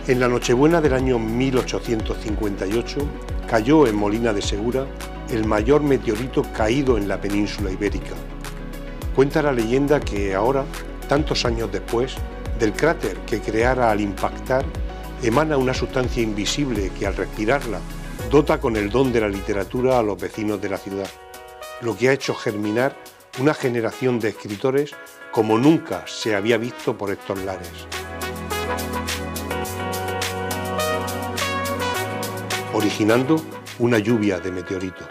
En la Nochebuena del año 1858 cayó en Molina de Segura el mayor meteorito caído en la península ibérica. Cuenta la leyenda que ahora, tantos años después, del cráter que creara al impactar, emana una sustancia invisible que al respirarla dota con el don de la literatura a los vecinos de la ciudad, lo que ha hecho germinar una generación de escritores como nunca se había visto por estos lares. Originando una lluvia de meteoritos.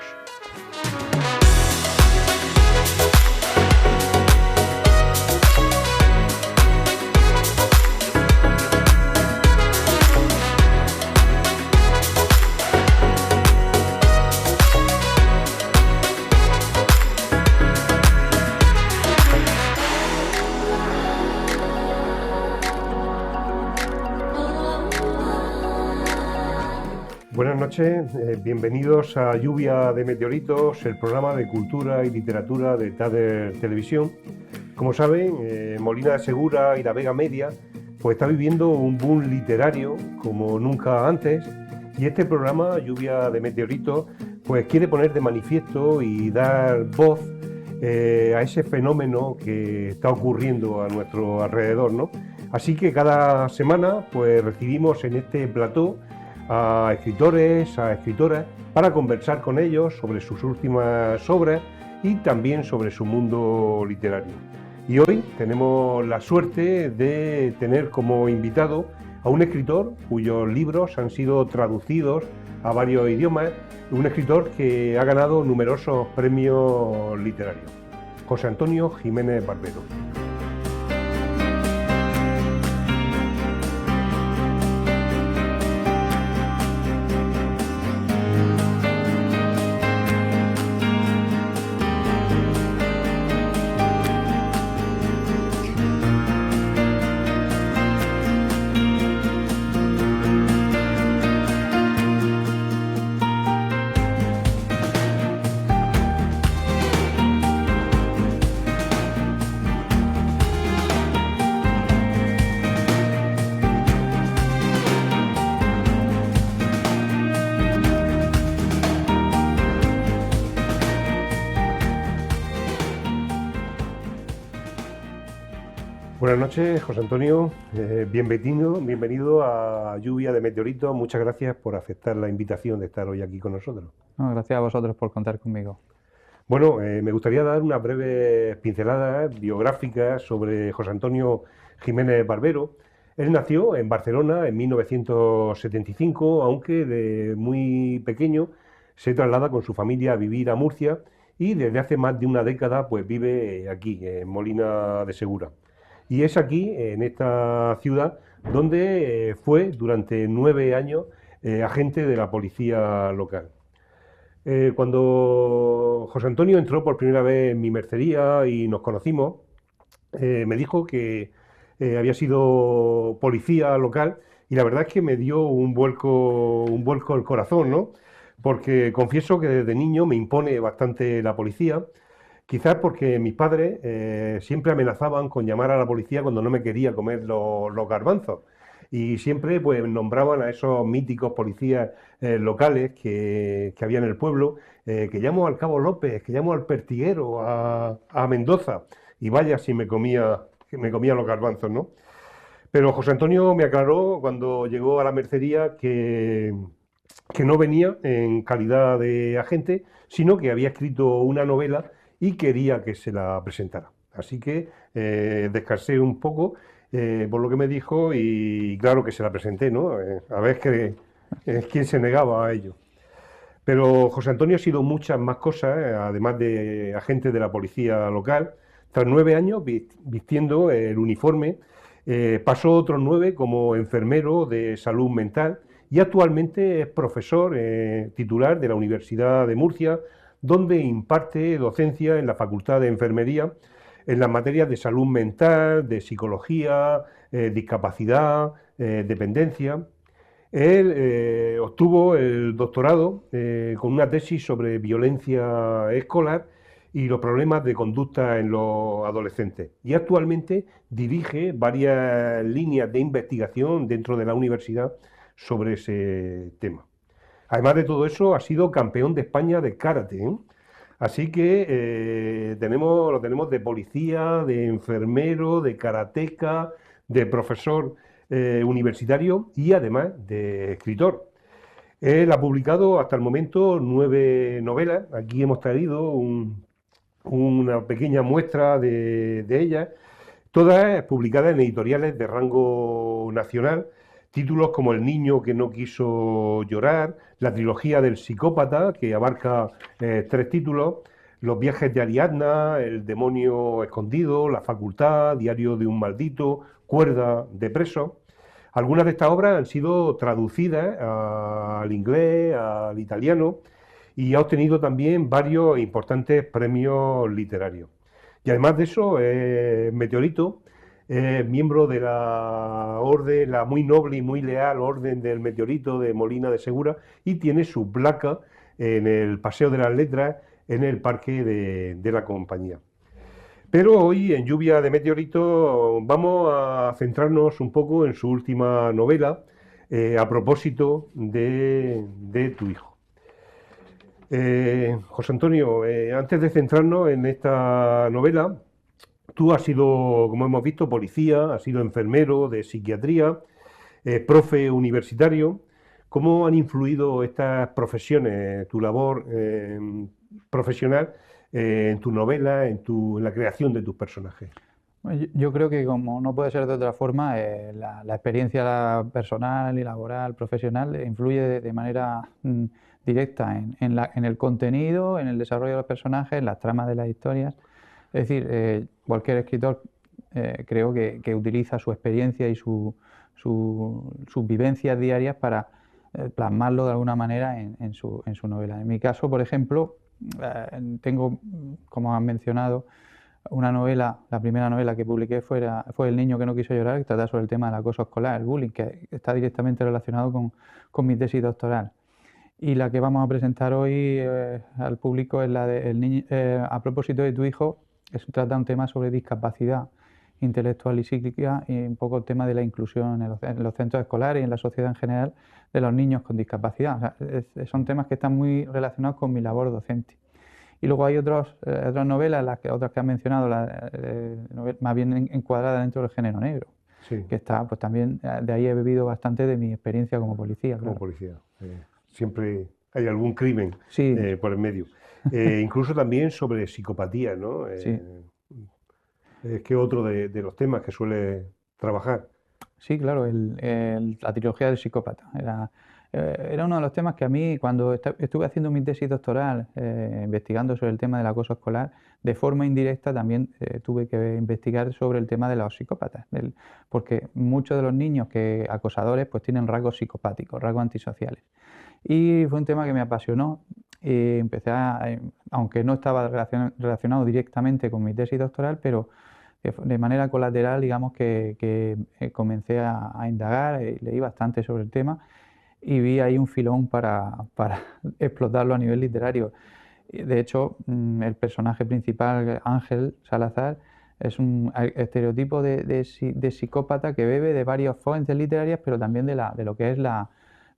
Buenas noches, bienvenidos a Lluvia de Meteoritos, el programa de cultura y literatura de Tader Televisión. Como saben, Molina de Segura y la Vega Media pues está viviendo un boom literario como nunca antes, y este programa, Lluvia de Meteoritos, pues quiere poner de manifiesto y dar voz a ese fenómeno que está ocurriendo a nuestro alrededor, ¿no? Así que cada semana pues recibimos en este plató a escritores, a escritoras, para conversar con ellos sobre sus últimas obras y también sobre su mundo literario. Y hoy tenemos la suerte de tener como invitado a un escritor cuyos libros han sido traducidos a varios idiomas, un escritor que ha ganado numerosos premios literarios, José Antonio Jiménez Barbero. Buenas noches, José Antonio, bienvenido a Lluvia de Meteoritos. Muchas gracias por aceptar la invitación de estar hoy aquí con nosotros. No, gracias a vosotros por contar conmigo. Bueno, me gustaría dar unas breves pinceladas biográficas sobre José Antonio Jiménez Barbero. Él nació en Barcelona en 1975, aunque de muy pequeño se traslada con su familia a vivir a Murcia y desde hace más de una década pues vive aquí, en Molina de Segura. Y es aquí, en esta ciudad, donde fue durante 9 años agente de la policía local. Cuando José Antonio entró por primera vez en mi mercería y nos conocimos, me dijo que había sido policía local, y la verdad es que me dio un vuelco el corazón, ¿no? Porque confieso que desde niño me impone bastante la policía. Quizás porque mis padres siempre amenazaban con llamar a la policía cuando no me quería comer los garbanzos. Y siempre pues nombraban a esos míticos policías locales que había en el pueblo, que llamo al Cabo López, que llamo al Pertiguero, a Mendoza. Y vaya si me comía los garbanzos, ¿no? Pero José Antonio me aclaró cuando llegó a la mercería que no venía en calidad de agente, sino que había escrito una novela y quería que se la presentara. Así que descansé un poco por lo que me dijo, y claro que se la presenté, ¿no? A ver quién se negaba a ello. Pero José Antonio ha sido muchas más cosas, además de agente de la policía local. Tras 9 años vistiendo el uniforme, pasó otros 9 como enfermero de salud mental, y actualmente es profesor titular de la Universidad de Murcia, donde imparte docencia en la Facultad de Enfermería en las materias de salud mental, de psicología, discapacidad, dependencia. Él obtuvo el doctorado con una tesis sobre violencia escolar, y los problemas de conducta en los adolescentes. Y actualmente dirige varias líneas de investigación dentro de la universidad sobre ese tema. Además de todo eso, ha sido campeón de España de karate, ¿eh? Así que lo tenemos de policía, de enfermero, de karateca, de profesor universitario y además de escritor. Él ha publicado hasta el momento 9 novelas. Aquí hemos traído una pequeña muestra de ellas, todas publicadas en editoriales de rango nacional. Títulos como El niño que no quiso llorar, la trilogía del psicópata, que abarca 3 títulos, Los viajes de Ariadna, El demonio escondido, La facultad, Diario de un maldito, Cuerda de preso. Algunas de estas obras han sido traducidas al inglés, al italiano, y ha obtenido también varios importantes premios literarios. Y además de eso, Meteorito, miembro de la orden, la muy noble y muy leal Orden del Meteorito de Molina de Segura, y tiene su placa en el Paseo de las Letras, en el parque de la compañía. Pero hoy, en Lluvia de Meteorito, vamos a centrarnos un poco en su última novela, a propósito de tu hijo. José Antonio, antes de centrarnos en esta novela, tú has sido, como hemos visto, policía, has sido enfermero de psiquiatría, profe universitario. ¿Cómo han influido estas profesiones, tu labor profesional, en tu novela, en la creación de tus personajes? Bueno, yo creo que como no puede ser de otra forma, la experiencia personal y laboral, profesional, influye de manera directa en el contenido, en el desarrollo de los personajes, en las tramas de las historias. Es decir, cualquier escritor creo que utiliza su experiencia y sus vivencias diarias para plasmarlo de alguna manera en su novela. En mi caso, por ejemplo, tengo, como has mencionado, una novela, la primera novela que publiqué fue El niño que no quiso llorar, que trata sobre el tema del acoso escolar, el bullying, que está directamente relacionado con mi tesis doctoral. Y la que vamos a presentar hoy al público es la de A propósito de tu hijo, que trata un tema sobre discapacidad intelectual y psíquica y un poco el tema de la inclusión en los centros escolares y en la sociedad en general de los niños con discapacidad. O sea, son temas que están muy relacionados con mi labor docente. Y luego hay otras novelas, otras que han mencionado, más bien encuadradas dentro del género negro, Sí, que está, pues también de ahí he bebido bastante de mi experiencia como policía, como claro. policía. Siempre hay algún crimen Sí, por el medio. Incluso también sobre psicopatía, ¿no? sí, Es que otro de los temas que suele trabajar. sí, claro, la trilogía del psicópata. Era uno de los temas que a mí, cuando estuve haciendo mi tesis doctoral, investigando sobre el tema del acoso escolar, de forma indirecta también tuve que investigar sobre el tema de los psicópatas, porque muchos de los niños acosadores pues tienen rasgos psicopáticos, rasgos antisociales. Y fue un tema que me apasionó y aunque no estaba relacionado directamente con mi tesis doctoral, pero de manera colateral, digamos que comencé a indagar, leí bastante sobre el tema y vi ahí un filón para explotarlo a nivel literario. De hecho, el personaje principal, Ángel Salazar, es un estereotipo de psicópata que bebe de varias fuentes literarias, pero también de lo que es la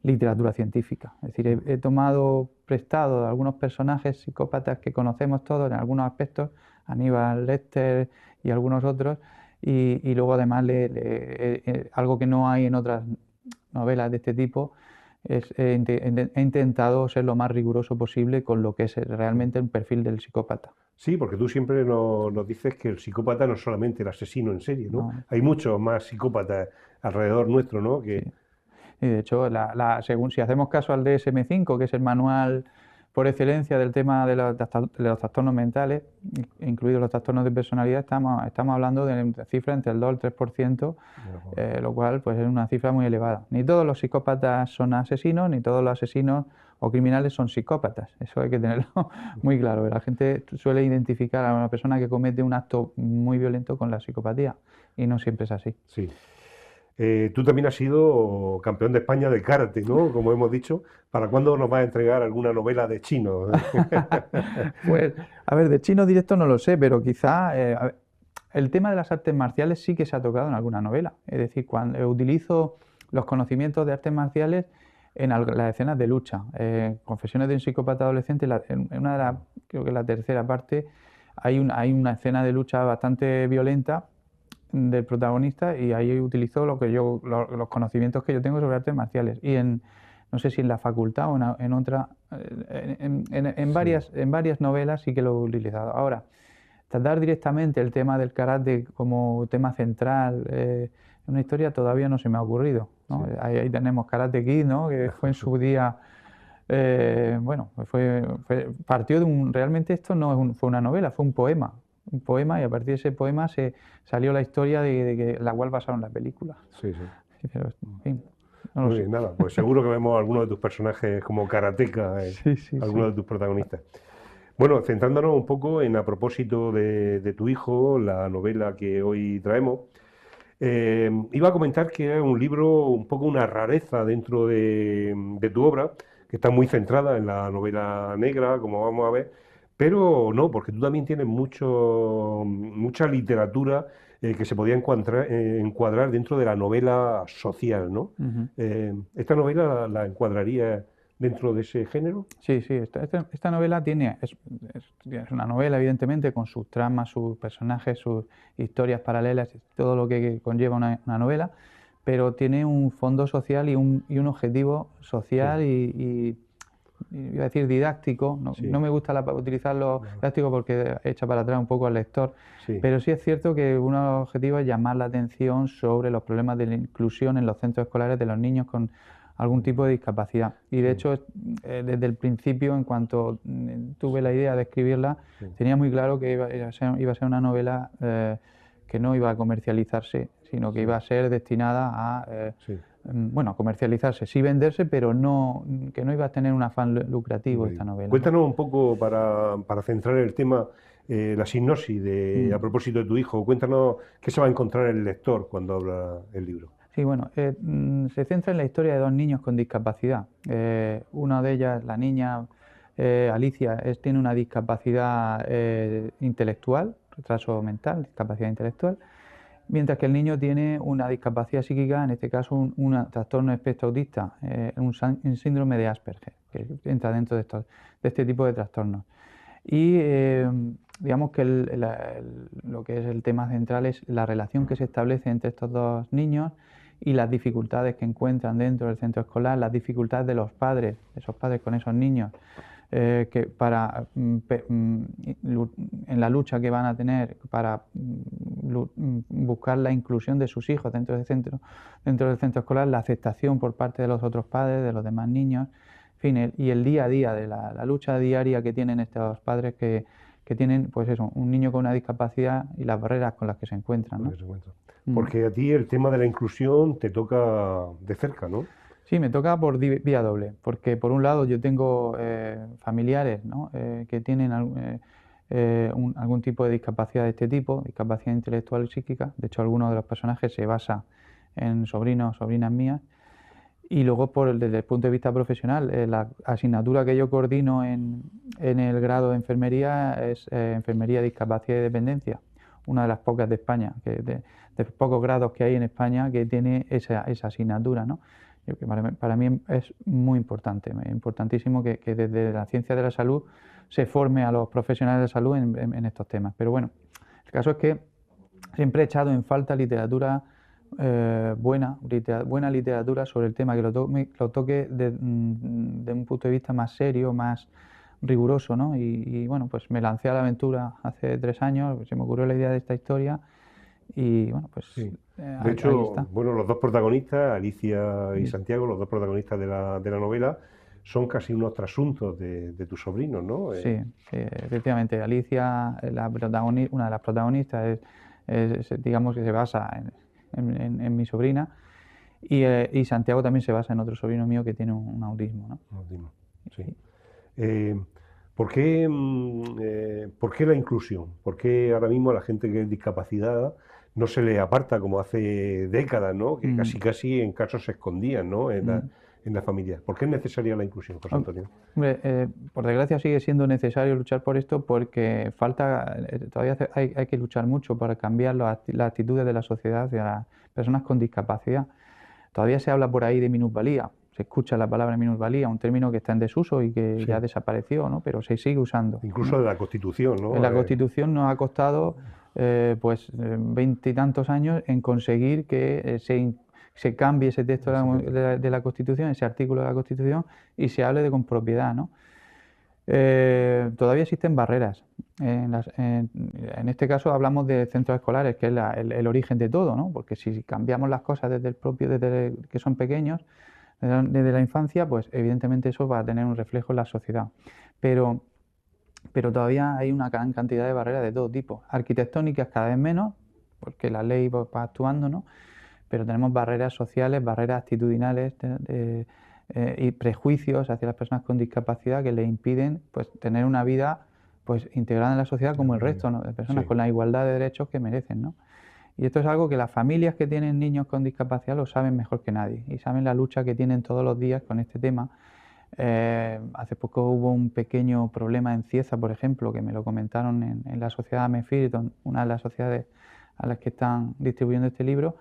literatura científica. Es decir, he tomado prestado de algunos personajes psicópatas que conocemos todos en algunos aspectos, Aníbal Lecter y algunos otros, y luego además algo que no hay en otras novelas de este tipo, he intentado ser lo más riguroso posible con lo que es realmente el perfil del psicópata. Sí, porque tú siempre nos dices que el psicópata no es solamente el asesino en serie, ¿no? ¿No? Hay muchos más psicópatas alrededor nuestro, ¿no? Sí. Y de hecho, según si hacemos caso al DSM-5, que es el manual por excelencia del tema de los trastornos mentales, incluidos los trastornos de personalidad, estamos hablando de cifras entre el 2 y el 3%, lo cual pues, es una cifra muy elevada. Ni todos los psicópatas son asesinos, ni todos los asesinos o criminales son psicópatas. Eso hay que tenerlo muy claro. La gente suele identificar a una persona que comete un acto muy violento con la psicopatía y no siempre es así. Sí. Tú también has sido campeón de España de karate, ¿no? Como hemos dicho. ¿Para cuándo nos vas a entregar alguna novela de chino? Pues, a ver, de chino directo no lo sé, pero quizá el tema de las artes marciales sí que se ha tocado en alguna novela. Es decir, cuando utilizo los conocimientos de artes marciales en las escenas de lucha. Confesiones de un psicópata adolescente, en una de las, creo que en la tercera parte, hay una escena de lucha bastante violenta del protagonista y ahí utilizo los conocimientos que yo tengo sobre artes marciales. Y no sé si en la facultad o en otra, Sí, en varias novelas sí que lo he utilizado. Ahora, tratar directamente el tema del karate como tema central en una historia todavía no se me ha ocurrido, ¿no? sí. Ahí tenemos Karate Kid, ¿no? Que fue en su día, bueno, partió de realmente esto no fue una novela, fue un poema y a partir de ese poema se salió la historia de la cual basaron la película. Sí, sí. Sí, pero, en fin, no lo Muy sé. bien, nada, pues seguro que vemos algunos de tus personajes como karateca, Sí, sí, algunos sí. de tus protagonistas. Bueno, centrándonos un poco en a propósito de tu hijo, la novela que hoy traemos, iba a comentar que es un libro un poco una rareza dentro de tu obra, que está muy centrada en la novela negra, como vamos a ver, pero no, porque tú también tienes mucha literatura que se podía encuadrar dentro de la novela social, ¿no? Ujú. ¿Esta novela la encuadraría dentro de ese género? Sí, sí, esta novela es una novela, evidentemente, con sus tramas, sus personajes, sus historias paralelas, todo lo que conlleva una novela, pero tiene un fondo social y un objetivo Sí, social y iba a decir didáctico. No, no sí, me gusta utilizarlo claro, didáctico porque echa para atrás un poco al lector, sí, pero sí es cierto que uno de los objetivos es llamar la atención sobre los problemas de la inclusión en los centros escolares de los niños con algún tipo de discapacidad. Y de sí, hecho, desde el principio, en cuanto tuve la idea de escribirla, sí, tenía muy claro que iba a ser una novela que no iba a comercializarse, sino que iba sí, a ser destinada a, sí. bueno, a comercializarse, sí venderse, pero no, que no iba a tener un afán lucrativo Muy esta bien. novela, ¿no? Cuéntanos un poco para centrar el tema, la sinopsis a Mm. propósito de tu hijo. Cuéntanos qué se va a encontrar el lector cuando abra el libro. Sí, bueno, se centra en la historia de dos niños con discapacidad. Una de ellas, la niña Alicia, tiene una discapacidad intelectual, retraso mental, discapacidad intelectual, mientras que el niño tiene una discapacidad psíquica, en este caso un trastorno espectro autista, un síndrome de Asperger, que entra dentro de este tipo de trastornos. Y digamos que lo que es el tema central es la relación que se establece entre estos dos niños y las dificultades que encuentran dentro del centro escolar, las dificultades de los padres, esos padres con esos niños, que en la lucha que van a tener para buscar la inclusión de sus hijos dentro del centro escolar, la aceptación por parte de los otros padres, de los demás niños, en fin, y el día a día de la lucha diaria que tienen estos padres que tienen, pues eso, un niño con una discapacidad y las barreras con las que se encuentran, Con ¿no? ese cuento. Mm. Porque a ti el tema de la inclusión te toca de cerca, ¿no? Sí, me toca por vía doble, porque por un lado yo tengo familiares, ¿no? Que tienen algún tipo de discapacidad de este tipo, discapacidad intelectual y psíquica. De hecho, alguno de los personajes se basa en sobrinos o sobrinas mías. Y luego, desde el punto de vista profesional, la asignatura que yo coordino en el grado de enfermería es Enfermería, Discapacidad y Dependencia, una de las pocas de España, de pocos grados que hay en España que tiene esa asignatura, ¿no? Que para mí es muy importante, importantísimo que desde la ciencia de la salud se forme a los profesionales de salud en estos temas. Pero bueno, el caso es que siempre he echado en falta literatura buena literatura sobre el tema, que lo toque de un punto de vista más serio, más riguroso, ¿no? Bueno, pues me lancé a la aventura hace 3 años, se me ocurrió la idea de esta historia y bueno, pues Sí. De aquí hecho, está. bueno, los dos protagonistas, Alicia y Y Santiago, los dos protagonistas de la novela, son casi unos trasuntos de tus sobrinos, ¿no? sí, sí, efectivamente, Alicia, una de las protagonistas, digamos que se basa en mi sobrina y Santiago también se basa en otro sobrino mío que tiene un autismo, ¿no? No, dime. Sí. Y- Eh, ¿por qué la inclusión? ¿Por qué ahora mismo la gente que es discapacitada no se le aparta como hace décadas, ¿no? Que Mm, casi en casos se escondían, ¿no? mm. En la familia. ¿Por qué es necesaria la inclusión, José Hom- Antonio? Hombre, por desgracia sigue siendo necesario luchar por esto porque falta, todavía hay que luchar mucho para cambiar las actitudes de la sociedad hacia las personas con discapacidad. Todavía se habla por ahí de minusvalía, se escucha la palabra minusvalía, un término que está en desuso y que ya Sí, desapareció, ¿no? Pero se sigue usando, incluso ¿no? de la Constitución, En ¿no? la Constitución nos ha costado pues 20 y tantos años en conseguir que se cambie ese texto de la, Ese texto. de la Constitución, ese artículo de la Constitución, y se hable de con propiedad, ¿no? Todavía existen barreras. En este caso hablamos de centros escolares, que es el origen de todo, ¿no? Porque si cambiamos las cosas desde que son pequeños, desde la infancia, pues evidentemente eso va a tener un reflejo en la sociedad. Pero, pero todavía hay una gran cantidad de barreras de todo tipo. Arquitectónicas cada vez menos, porque la ley pues, va actuando, ¿no? Pero tenemos barreras sociales, barreras actitudinales y prejuicios hacia las personas con discapacidad que les impiden pues, tener una vida pues, integrada en la sociedad como el resto, ¿no? De personas Sí, con la igualdad de derechos que merecen, ¿no? Y esto es algo que las familias que tienen niños con discapacidad lo saben mejor que nadie y saben la lucha que tienen todos los días con este tema. Hace poco hubo un pequeño problema en Cieza, por ejemplo, que me lo comentaron en la sociedad Mefirton, una de las sociedades a las que están distribuyendo este libro,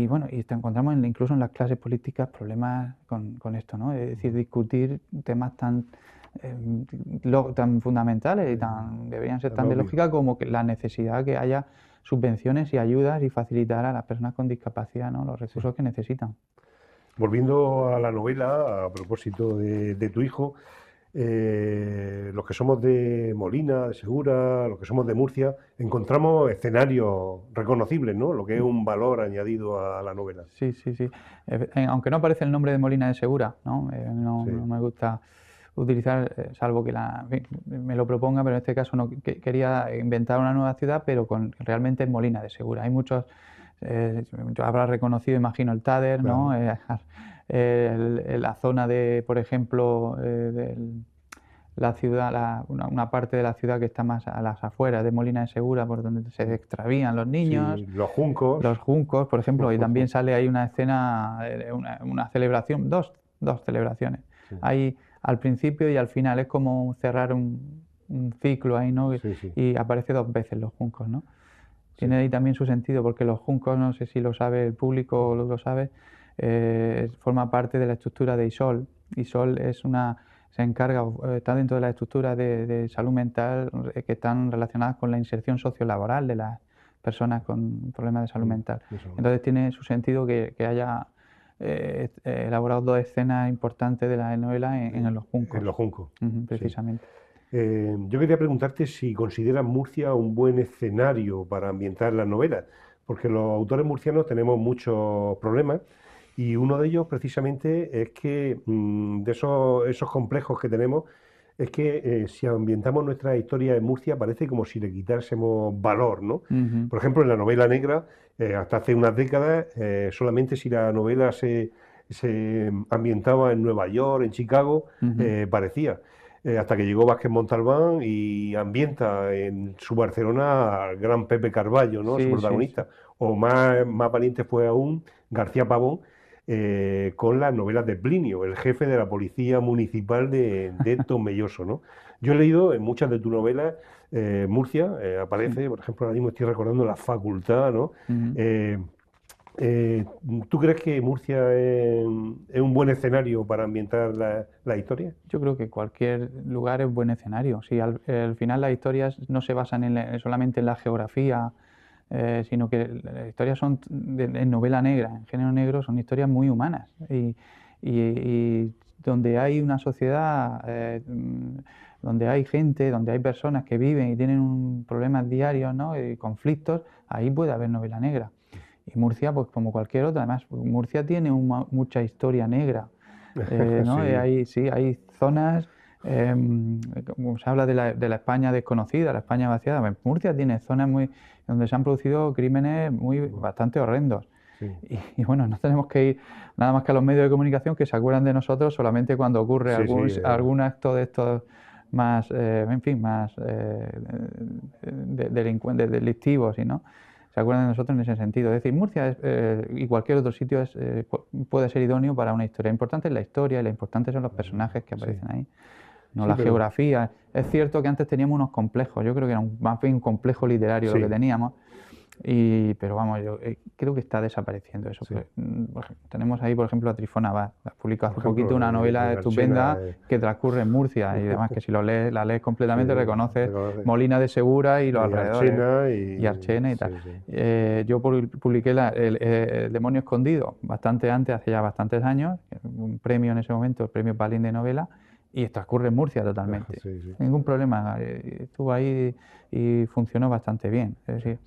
bueno, y te encontramos incluso en las clases políticas problemas con esto, ¿no? Es decir, discutir temas eh, tan fundamentales y deberían ser tan tan de obvio. lógica como que la necesidad que haya subvenciones y ayudas y facilitar a las personas con discapacidad, ¿no? Los Sí. recursos que necesitan. Volviendo a la novela, a propósito de tu hijo, los que somos de Molina, de Segura, los que somos de Murcia, encontramos escenarios reconocibles, ¿no? Lo que es un valor añadido a la novela. Sí, sí, sí. Aunque no aparece el nombre de Molina de Segura, ¿no? No Sí, me gusta utilizar, salvo que en fin, me lo proponga, pero en este caso no quería inventar una nueva ciudad, pero realmente es Molina de Segura. Hay muchos, yo habrás reconocido, imagino, el Tader, ¿no? claro. La zona de, por ejemplo, la ciudad, una parte de la ciudad que está más a las afueras de Molina de Segura, por donde se extravían los niños. Sí, los juncos. Los juncos, por ejemplo, y también sale ahí una escena, una celebración, dos celebraciones. Sí, Hay al principio y al final, es como cerrar un ciclo ahí, ¿no? sí, sí, Y aparece dos veces los juncos, ¿no? sí. Tiene ahí también su sentido, porque los juncos, no sé si lo sabe el público o lo sabe, forma parte de la estructura de ISOL. ISOL se encarga, está dentro de la estructura de salud mental que están relacionadas con la inserción sociolaboral de las personas con problemas de salud mental. Eso. Entonces tiene su sentido que haya elaborado dos escenas importantes de la novela en los En juncos, los juncos, sí. precisamente. Yo quería preguntarte si consideras Murcia un buen escenario para ambientar las novelas, porque los autores murcianos tenemos muchos problemas y uno de ellos precisamente es que de esos complejos que tenemos es que si ambientamos nuestra historia en Murcia parece como si le quitásemos valor, ¿no? Ujú, Por ejemplo, en la novela negra, hasta hace unas décadas, solamente si la novela se ambientaba en Nueva York, en Chicago, ujú. parecía hasta que llegó Vázquez Montalbán y ambienta en su Barcelona al gran Pepe Carballo, ¿no? Su Sí, sí, sí. protagonista. O más valiente fue aún García Pavón con las novelas de Plinio, el jefe de la policía municipal de Tomelloso, ¿no? Yo he leído en muchas de tus novelas, Murcia Sí. aparece, por ejemplo, ahora mismo estoy recordando La Facultad, ¿no? Ujú. Eh, eh, ¿Tú crees que Murcia es un buen escenario para ambientar la historia? Yo creo que cualquier lugar es buen escenario. Si al final las historias no se basan solamente en la geografía, sino que las historias son en novela negra, en género negro, son historias muy humanas. Y donde hay una sociedad, donde hay gente, donde hay personas que viven y tienen problemas diarios, ¿no? Y conflictos, ahí puede haber novela negra. Y Murcia, pues como cualquier otra, además, Murcia tiene mucha historia negra. ¿No? Sí, Sí, hay zonas, como se habla de la España desconocida, la España vaciada. Pues Murcia tiene zonas donde se han producido crímenes bastante horrendos. sí, Y bueno, no tenemos que ir nada más que a los medios de comunicación que se acuerdan de nosotros solamente cuando ocurre sí, sí, algún acto de estos más, en fin, más delictivos, ¿no? se acuerdan de nosotros en ese sentido. Es decir, Murcia y cualquier otro sitio puede ser idóneo para una historia. Lo importante es la historia y lo importante son los personajes que aparecen ahí. No, Sí, la pero geografía. Es cierto que antes teníamos unos complejos, yo creo que era más bien un complejo literario lo que teníamos, pero vamos, yo creo que está desapareciendo eso. Sí. Tenemos ahí, por ejemplo, a Trifón Abad, ha publicado Por hace poquito ejemplo, una novela en estupenda Alchena, que transcurre en Murcia y además que si la lees completamente sí, reconoces reconoce. Molina de Segura y los Y alrededores, Archena y Archena y tal. sí. Yo publiqué El Demonio Escondido bastante antes, hace ya bastantes años, un premio en ese momento, el premio Palín de novela, y transcurre en Murcia totalmente. Sí. Ningún problema, estuvo ahí y funcionó bastante bien. Es decir,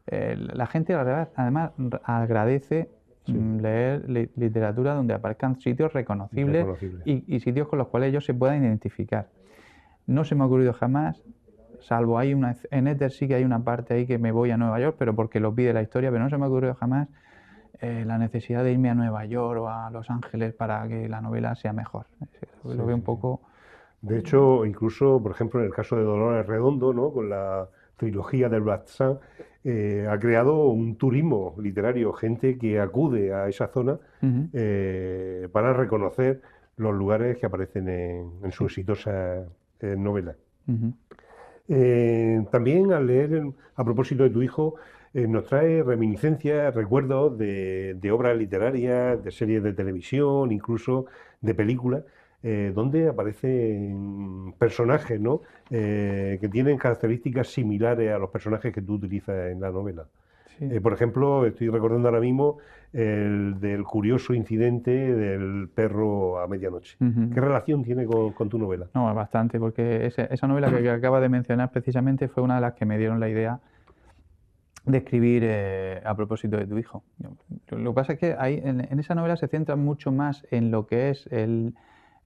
la gente además agradece leer literatura donde aparezcan sitios reconocibles y sitios con los cuales ellos se puedan identificar. No se me ha ocurrido jamás, salvo en Éter sí que hay una parte ahí que me voy a Nueva York, pero porque lo pide la historia, pero no se me ha ocurrido jamás la necesidad de irme a Nueva York o a Los Ángeles para que la novela sea mejor. Lo veo un poco... De hecho, incluso, por ejemplo, en el caso de Dolores Redondo, ¿no? Con la trilogía del Black Sun, ha creado un turismo literario, gente que acude a esa zona para reconocer los lugares que aparecen en su exitosa novela. También al leer, a propósito de tu hijo, nos trae reminiscencias, recuerdos de obras literarias, de series de televisión, incluso de películas, donde aparecen personajes, ¿no? Que tienen características similares a los personajes que tú utilizas en la novela. Por ejemplo, estoy recordando ahora mismo el del curioso incidente del perro a medianoche. ¿Qué relación tiene con tu novela? No, bastante, porque esa novela que acaba de mencionar precisamente fue una de las que me dieron la idea de escribir a propósito de tu hijo. Lo que pasa es que en esa novela se centra mucho más en lo que es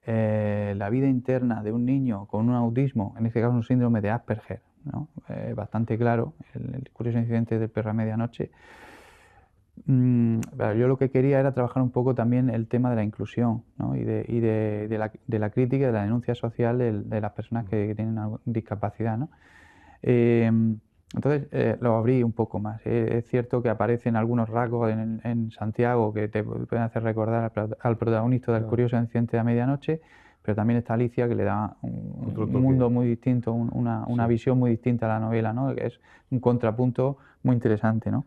la vida interna de un niño con un autismo, en este caso un síndrome de Asperger, ¿no? Bastante claro, el curioso incidente del perro a medianoche. Yo lo que quería era trabajar un poco también el tema de la inclusión, ¿no? y de la crítica y de la denuncia social de las personas que tienen alguna discapacidad, ¿no? Entonces lo abrí un poco más. Es cierto que aparecen algunos rasgos en Santiago que te pueden hacer recordar al protagonista del curioso incidente de medianoche, pero también está Alicia, que le da un mundo muy distinto, una visión muy distinta a la novela, ¿no? Que es un contrapunto muy interesante, ¿no?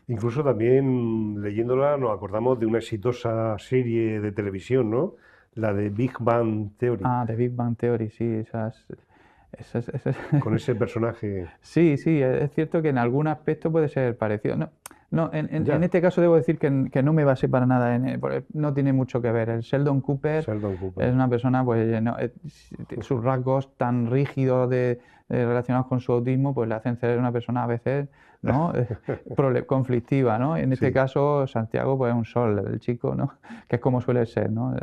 Incluso también leyéndola nos acordamos de una exitosa serie de televisión, ¿no? La de Big Bang Theory. Ah, de Big Bang Theory, sí, Con ese personaje. Sí, es cierto que en algún aspecto puede ser parecido. En este caso debo decir que no me basé para nada porque no tiene mucho que ver. El Sheldon Cooper es una persona, pues sus rasgos tan rígidos relacionados con su autismo, pues le hacen ser una persona a veces, ¿no? conflictiva, ¿no? En este caso, Santiago, pues es un sol, el chico, ¿no? Que es como suele ser, ¿no?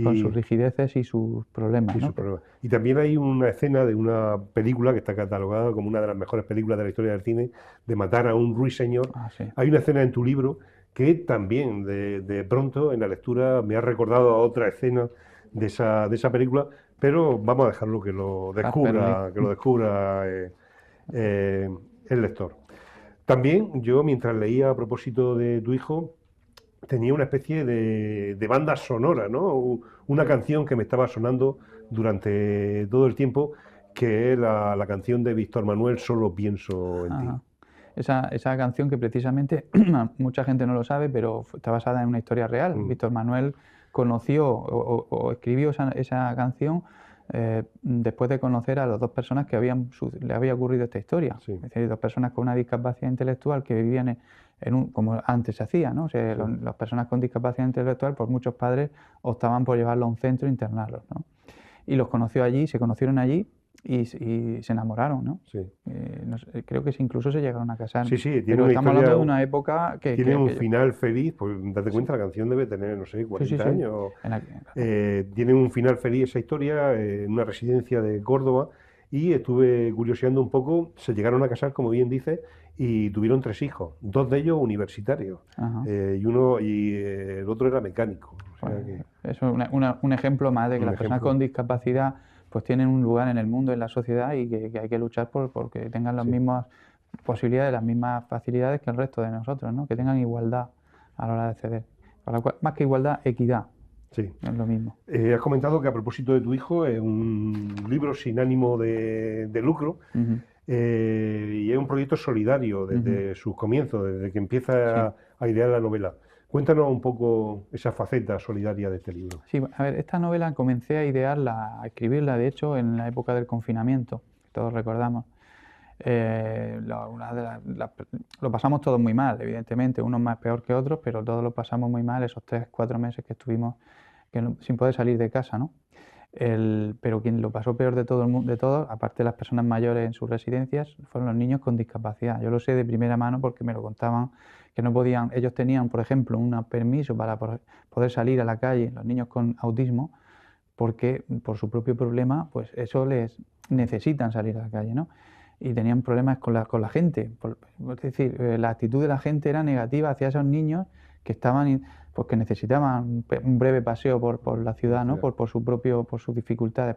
Con sus rigideces y sus problemas, ¿no? Y también hay una escena de una película que está catalogada como una de las mejores películas de la historia del cine, de Matar a un ruiseñor. Sí. Hay una escena en tu libro que también de pronto en la lectura me ha recordado a otra escena de esa película, pero vamos a dejarlo que lo descubra el lector. También yo, mientras leía a propósito de tu hijo, tenía una especie de banda sonora, ¿no? Una canción que me estaba sonando durante todo el tiempo, que es la canción de Víctor Manuel, Solo pienso en ti. Esa canción que precisamente mucha gente no lo sabe, pero está basada en una historia real. Víctor Manuel conoció o escribió esa canción después de conocer a las dos personas que le había ocurrido esta historia. Es decir, dos personas con una discapacidad intelectual que vivían como antes se hacía, ¿no? O sea, las personas con discapacidad intelectual, pues muchos padres optaban por llevarlos a un centro e internarlos, ¿no? Y los conoció allí, se conocieron allí y se enamoraron, ¿no? Creo que incluso se llegaron a casar. Pero estamos hablando de una época que... Tiene un final feliz, pues date cuenta, la canción debe tener, no sé, 40 años. Tiene un final feliz esa historia en una residencia de Córdoba y estuve curioseando un poco, se llegaron a casar, como bien dices, y tuvieron 3 hijos, 2 de ellos universitarios, y el otro era mecánico. O sea que... Es un ejemplo más de que las personas con discapacidad pues tienen un lugar en el mundo, en la sociedad, y que hay que luchar porque tengan las mismas posibilidades, las mismas facilidades que el resto de nosotros, ¿no? Que tengan igualdad a la hora de acceder. Con lo cual, más que igualdad, equidad, Sí. es lo mismo. Has comentado que a propósito de tu hijo es un libro sin ánimo de lucro. Ujú, Y es un proyecto solidario ujú. desde sus comienzos, desde que Sí. empieza a idear la novela. Cuéntanos un poco esa faceta solidaria de este libro. Sí, a ver, esta novela comencé a idearla, a escribirla, de hecho, en la época del confinamiento, que todos recordamos. Lo pasamos todos muy mal, evidentemente, unos más peor que otros, pero todos lo pasamos muy mal esos 3, 4 meses que estuvimos sin poder salir de casa, ¿no? Pero quien lo pasó peor de todo de todos, aparte de las personas mayores en sus residencias, fueron los niños con discapacidad. Yo lo sé de primera mano porque me lo contaban, que no podían, ellos tenían, por ejemplo, un permiso para poder salir a la calle, los niños con autismo, porque por su propio problema, pues eso les necesitan salir a la calle, ¿no? Y tenían problemas con la gente. Es decir, la actitud de la gente era negativa hacia esos niños que estaban, pues que necesitaban un breve paseo por la ciudad, ¿no? Por sus dificultades,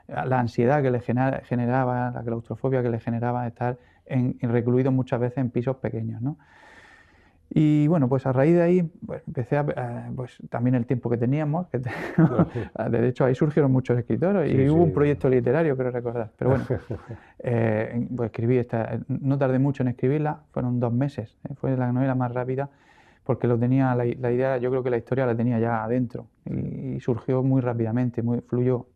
la ansiedad que les generaba, la claustrofobia que les generaba estar recluidos muchas veces en pisos pequeños, ¿no? Y bueno, pues a raíz de ahí pues empecé pues también el tiempo que teníamos, de hecho ahí surgieron muchos escritores Sí, y sí. hubo un proyecto literario, creo recordar, pero bueno, pues escribí no tardé mucho en escribirla, fueron 2 meses, fue la novela más rápida porque la idea, yo creo que la historia la tenía ya adentro y surgió muy rápidamente, fluyó.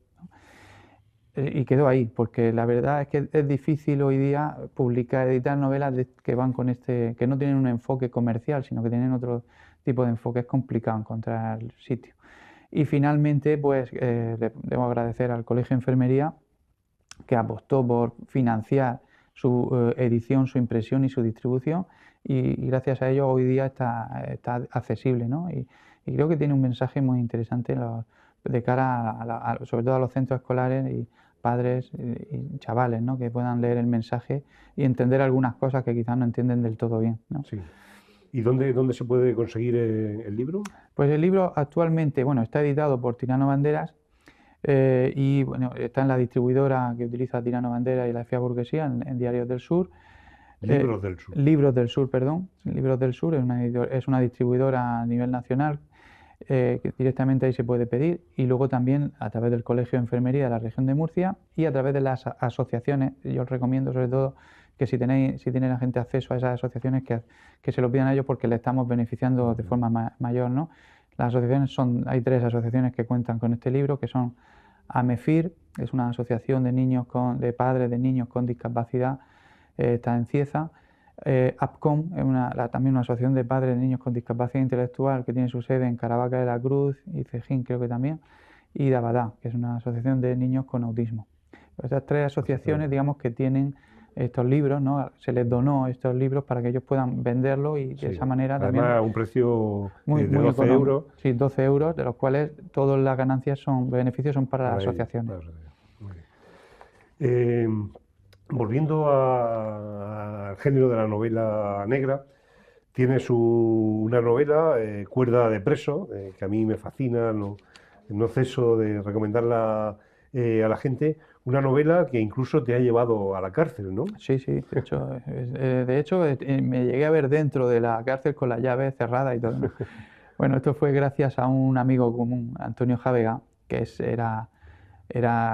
Y quedó ahí, porque la verdad es que es difícil hoy día editar novelas que van que no tienen un enfoque comercial, sino que tienen otro tipo de enfoque. Es complicado encontrar el sitio. Y finalmente, pues debo agradecer al Colegio de Enfermería que apostó por financiar su edición, su impresión y su distribución. Y gracias a ello hoy día está accesible, ¿no? Y creo que tiene un mensaje muy interesante de cara sobre todo a los centros escolares y padres y chavales, ¿no? Que puedan leer el mensaje y entender algunas cosas que quizás no entienden del todo bien, ¿no? Sí. ¿Y dónde se puede conseguir el libro? Pues el libro actualmente, bueno, está editado por Tirano Banderas y bueno, está en la distribuidora que utiliza Tirano Banderas y la FIA Burguesía en Diarios del Sur. Libros del Sur. Libros del Sur, perdón. Libros del Sur es una distribuidora a nivel nacional que directamente ahí se puede pedir y luego también a través del Colegio de Enfermería de la región de Murcia y a través de las asociaciones. Yo os recomiendo sobre todo que si tiene la gente acceso a esas asociaciones que se lo pidan a ellos porque le estamos beneficiando de forma mayor, ¿no? Las asociaciones hay 3 asociaciones que cuentan con este libro que son AMEFIR, que es una asociación de padres de niños con discapacidad, está en Cieza. APCOM es también una asociación de padres de niños con discapacidad intelectual que tiene su sede en Caravaca de la Cruz y Cejín creo que también, y Dabadá, que es una asociación de niños con autismo. Estas 3 asociaciones, digamos, que tienen estos libros, ¿no? Se les donó estos libros para que ellos puedan venderlos y de esa manera también... Además, un precio muy, de muy 12 económico. euros. Sí, 12 euros, de los cuales todas las ganancias beneficios son para las asociaciones. Muy bien. Volviendo al género de la novela negra, tienes una novela, Cuerda de preso, que a mí me fascina, no ceso de recomendarla a la gente, una novela que incluso te ha llevado a la cárcel, ¿no? Sí, sí, de hecho me llegué a ver dentro de la cárcel con la llave cerrada y todo, ¿no? Bueno, esto fue gracias a un amigo común, Antonio Javega,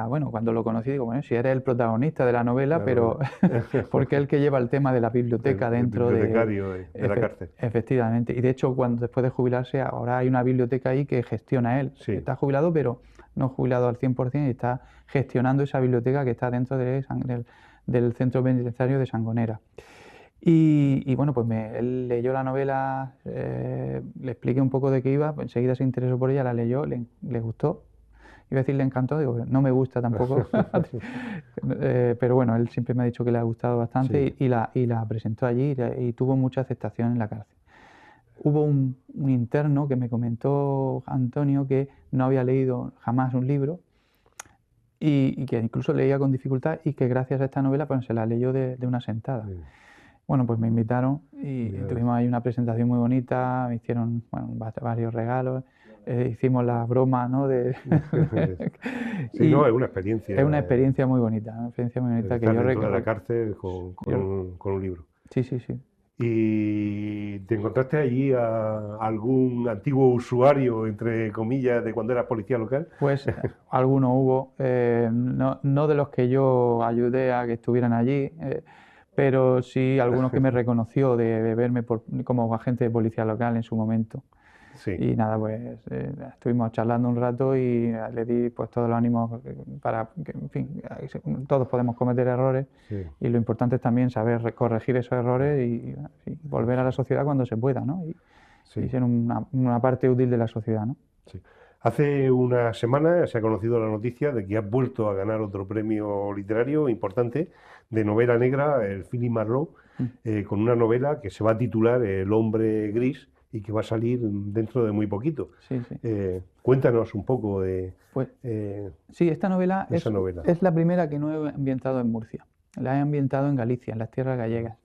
bueno, cuando lo conocí digo, bueno, si eres el protagonista de la novela, Claro, pero porque es el que lleva el tema de la biblioteca el dentro bibliotecario de la cárcel. Efectivamente, y de hecho después de jubilarse ahora hay una biblioteca ahí que gestiona él. Sí. Está jubilado, pero no jubilado al 100% y está gestionando esa biblioteca que está dentro del centro penitenciario de Sangonera. Y bueno, pues él leyó la novela, le expliqué un poco de qué iba, enseguida se interesó por ella, la leyó, le gustó. Iba a decir le encantó, digo, no me gusta tampoco, pero bueno, él siempre me ha dicho que le ha gustado bastante Sí. y la presentó allí y tuvo mucha aceptación en la cárcel. Hubo un interno que me comentó Antonio que no había leído jamás un libro y que incluso leía con dificultad y que gracias a esta novela pues se la leyó de una sentada. Sí. Bueno, pues me invitaron y tuvimos ahí una presentación muy bonita, me hicieron varios regalos hicimos la broma, ¿no? Sí, no, es una experiencia. Es una experiencia muy bonita, una experiencia muy bonita que Estar yo dentro de la recuerdo. cárcel con un libro. Sí, sí, sí. ¿Y te encontraste allí a algún antiguo usuario, entre comillas, de cuando eras policía local? Pues algunos hubo, no de los que yo ayudé a que estuvieran allí, pero sí algunos que me reconoció de verme como agente de policía local en su momento. Sí, Y nada, pues estuvimos charlando un rato y le di pues todos los ánimos para que, en fin, todos podemos cometer errores sí, y lo importante es también saber corregir esos errores y volver a la sociedad cuando se pueda, ¿no? Y sí, ser una parte útil de la sociedad, ¿no? sí. Hace una semana se ha conocido la noticia de que has vuelto a ganar otro premio literario importante de novela negra, el Philip Marlowe, Mm. con una novela que se va a titular El hombre gris y que va a salir dentro de muy poquito. Sí, sí. Cuéntanos un poco Pues eh, sí, esta novela de esa novela. es la primera que no he ambientado en Murcia. La he ambientado en Galicia, en las tierras gallegas.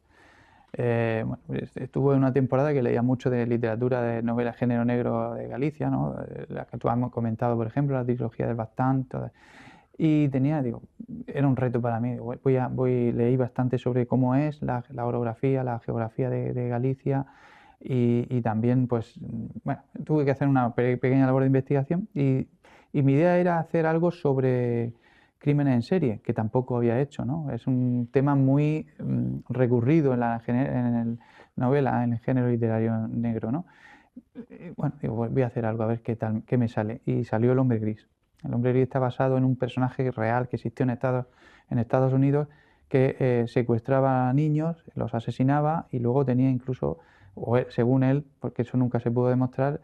Bueno, pues, estuve en una temporada que leía mucho de literatura de novela género negro de Galicia, ¿no? La que tú has comentado, por ejemplo, la trilogía del Baztán, y digo, era un reto para mí. Leí bastante sobre cómo es la orografía, la geografía de Galicia y también, pues, bueno, tuve que hacer una pequeña labor de investigación y mi idea era hacer algo sobre crímenes en serie, que tampoco había hecho, ¿no? Es un tema muy recurrido en la novela, en el género literario negro, ¿no? Bueno, digo, voy a hacer algo, a ver qué tal, qué me sale. Y salió El hombre gris. El hombre gris está basado en un personaje real que existió en Estados Unidos que secuestraba a niños, los asesinaba y luego tenía incluso, según él, porque eso nunca se pudo demostrar,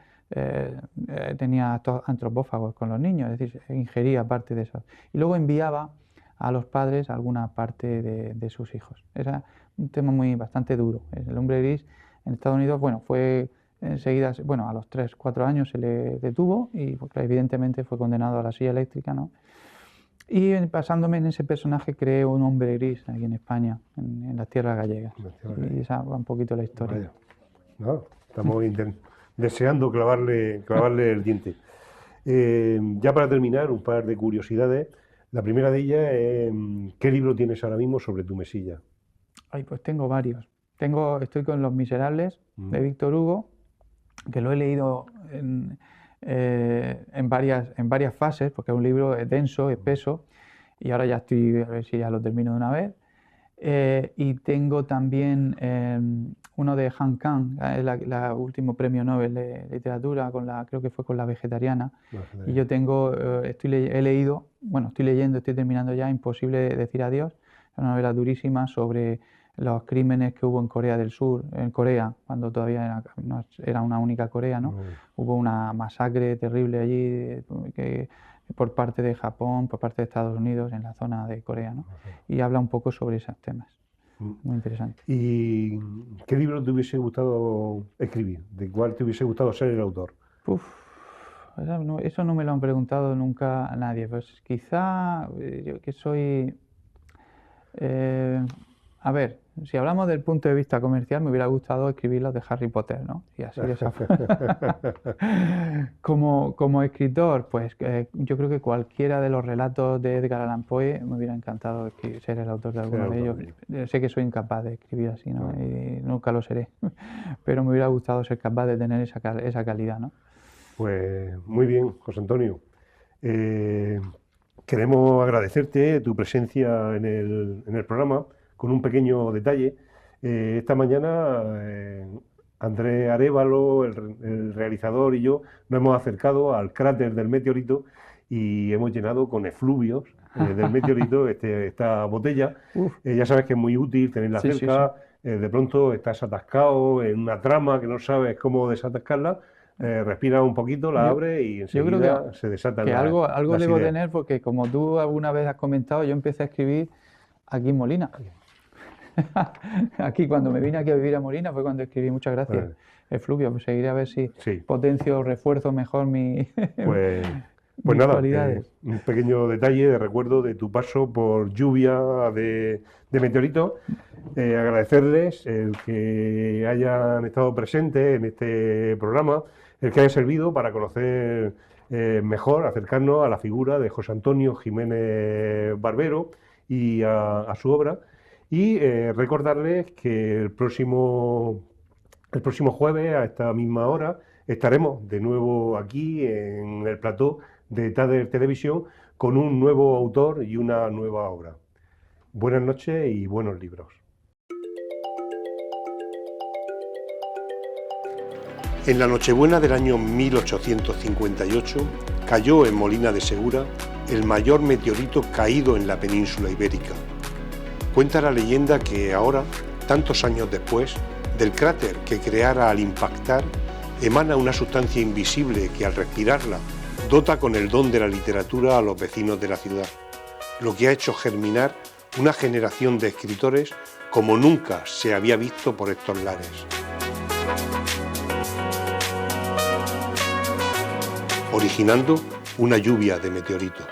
tenía actos antropófagos con los niños, es decir, ingería parte de eso. Y luego enviaba a los padres alguna parte de sus hijos. Era un tema bastante duro. El hombre gris en Estados Unidos, bueno, fue enseguida, bueno, a los 3, 4 años se le detuvo y pues, evidentemente fue condenado a la silla eléctrica, ¿no? Y basándome en ese personaje creé un hombre gris aquí en España, en las tierras gallegas. Y esa va un poquito la historia. Vaya. No, estamos deseando clavarle el diente. Ya para terminar, un par de curiosidades. La primera de ellas es, ¿qué libro tienes ahora mismo sobre tu mesilla? Ay, pues tengo varios. Estoy con Los Miserables de Mm, Víctor Hugo, que lo he leído en varias fases, porque es un libro denso, espeso, y ahora ya estoy, a ver si ya lo termino de una vez. Y tengo también uno de Han Kang, el último premio Nobel de literatura, creo que fue con La Vegetariana. Y yo he leído, bueno, estoy leyendo, estoy terminando ya Imposible decir adiós, una novela durísima sobre los crímenes que hubo en Corea del Sur, en Corea, cuando todavía no era una única Corea, ¿no? no, Hubo una masacre terrible allí por parte de Japón, por parte de Estados Unidos, en la zona de Corea, ¿no? Y habla un poco sobre esos temas. mm. Muy interesante. ¿Y qué libro te hubiese gustado escribir? ¿De cuál te hubiese gustado ser el autor? Uf, eso no me lo han preguntado nunca a nadie. Pues quizá yo que soy... a ver, si hablamos del punto de vista comercial, me hubiera gustado escribir los de Harry Potter, ¿no? Y así de esa como escritor, pues yo creo que cualquiera de los relatos de Edgar Allan Poe me hubiera encantado ser el autor de alguno de ellos. Sé que soy incapaz de escribir así, ¿no? Y nunca lo seré, pero me hubiera gustado ser capaz de tener esa calidad, ¿no? Pues muy bien, José Antonio. Queremos agradecerte tu presencia en el programa con un pequeño detalle. Esta mañana Andrés Arévalo, el realizador, y yo nos hemos acercado al cráter del meteorito y hemos llenado con efluvios del meteorito esta botella. Ya sabes que es muy útil tenerla Sí, sí, cerca. De pronto estás atascado en una trama que no sabes cómo desatascarla. Respira un poquito, la Yo, abres y yo creo enseguida se desatan que algo las debo ideas. tener porque como tú alguna vez has comentado, yo empecé a escribir aquí en Molina. Aquí cuando me vine aquí a vivir a Molina fue cuando escribí. Muchas gracias, Pues, Efluvio. Pues seguiré a ver si sí, potencio o refuerzo mejor mi... pues Pues mis nada, cualidades. un pequeño detalle de recuerdo de tu paso por lluvia de meteoritos. Agradecerles el que hayan estado presentes en este programa, el que haya servido para conocer mejor, acercarnos a la figura de José Antonio Jiménez Barbero y a su obra. Y recordarles que el próximo jueves, a esta misma hora, estaremos de nuevo aquí en el plató de Tader Televisión con un nuevo autor y una nueva obra. Buenas noches y buenos libros. En la Nochebuena del año 1858 cayó en Molina de Segura el mayor meteorito caído en la península ibérica. Cuenta la leyenda que ahora, tantos años después, del cráter que creara al impactar, emana una sustancia invisible que al respirarla dota con el don de la literatura a los vecinos de la ciudad, lo que ha hecho germinar una generación de escritores como nunca se había visto por estos lares. Originando una lluvia de meteoritos.